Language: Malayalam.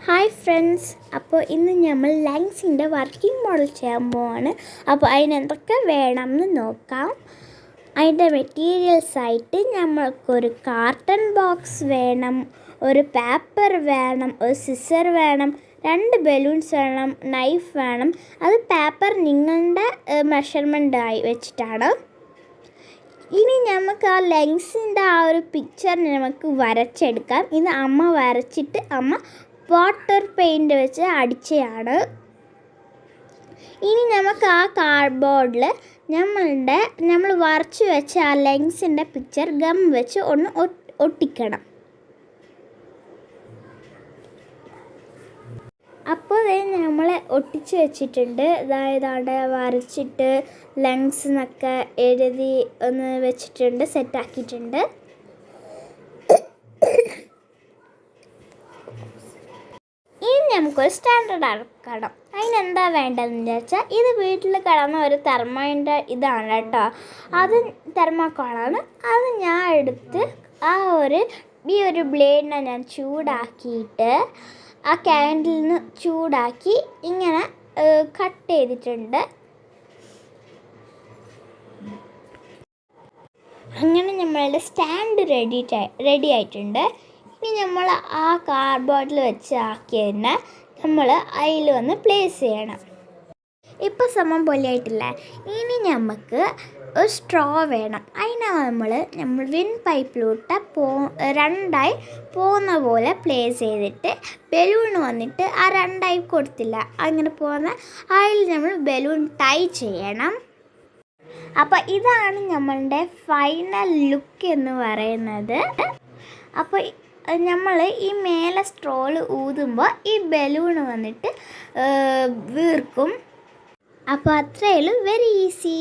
ഹായ് ഫ്രണ്ട്സ്, അപ്പോൾ ഇന്ന് നമ്മൾ ലങ്സിൻ്റെ വർക്കിംഗ് മോഡൽ ചെയ്യാൻ പോവാണ്. അപ്പോൾ അതിനെന്തൊക്കെ വേണമെന്ന് നോക്കാം. അതിൻ്റെ മെറ്റീരിയൽസായിട്ട് നമ്മൾക്കൊരു കാർട്ടൺ ബോക്സ് വേണം, ഒരു പേപ്പർ വേണം, ഒരു സിസർ വേണം, 2 ബലൂൺസ് വേണം, നൈഫ് വേണം. അത് പേപ്പർ നിങ്ങളുടെ മെഷർമെൻ്റായി വെച്ചിട്ടാണ്. ഇനി നമുക്ക് ആ ലെങ്സിൻ്റെ ആ ഒരു പിക്ചർ നമുക്ക് വരച്ചെടുക്കാം. ഇത് അമ്മ വരച്ചിട്ട് അമ്മ വാട്ടർ പെയിൻറ് വെച്ച് അടിച്ചതാണ്. ഇനി നമുക്ക് ആ കാർഡ്ബോർഡിൽ നമ്മൾ വരച്ച് വെച്ച ആ ലെങ്സിൻ്റെ പിക്ചർ ഗം വെച്ച് ഒന്ന് ഒട്ടിക്കണം. അപ്പോൾ നമ്മൾ ഒട്ടിച്ച് വെച്ചിട്ടുണ്ട്. അതായത് വരച്ചിട്ട് ലെങ്സ് എന്നൊക്കെ എഴുതി ഒന്ന് വെച്ചിട്ടുണ്ട്, സെറ്റാക്കിയിട്ടുണ്ട്. ഇനി നമുക്കൊരു സ്റ്റാൻഡേർഡ് ആക്കണം. അതിനെന്താ വേണ്ടതെന്ന് വെച്ചാൽ, ഇത് വീട്ടിൽ കിടന്ന ഒരു തെർമോൻ്റെ ഇതാണ് കേട്ടോ. അത് തെർമോക്കോളാണ്. അത് ഞാൻ എടുത്ത് ഈ ഒരു ബ്ലേഡിനെ ഞാൻ ചൂടാക്കിയിട്ട് ആ ക്യാൻഡിൽ നിന്ന് ചൂടാക്കി ഇങ്ങനെ കട്ട് ചെയ്തിട്ടുണ്ട്. അങ്ങനെ നമ്മളുടെ സ്റ്റാൻഡ് റെഡി ആയിട്ടുണ്ട്. ഇനി നമ്മൾ ആ കാർഡ്ബോർഡിൽ വെച്ച് ആക്കിയതിനെ നമ്മൾ അതിൽ വന്ന് പ്ലേസ് ചെയ്യണം. ഇപ്പോൾ സമം പൊലിയായിട്ടില്ല. ഇനി നമുക്ക് ഒരു സ്ട്രോ വേണം. അതിനെ നമ്മൾ വിൻ പൈപ്പിലൂട്ട് രണ്ടായി പോകുന്ന പോലെ പ്ലേസ് ചെയ്തിട്ട് ബലൂൺ വന്നിട്ട് ആ രണ്ടായി കൊടുത്തില്ല, അങ്ങനെ പോകുന്ന അതിൽ നമ്മൾ ബലൂൺ ടൈ ചെയ്യണം. അപ്പോൾ ഇതാണ് നമ്മളുടെ ഫൈനൽ ലുക്ക് എന്ന് പറയുന്നത്. അപ്പോൾ നമ്മൾ ഈ മേലെ സ്ട്രോൾ ഊതുമ്പോൾ ഈ ബലൂൺ വന്നിട്ട് വീർക്കും. അപ്പോൾ അത്രയേ ഉള്ളൂ, വെരി ഈസി.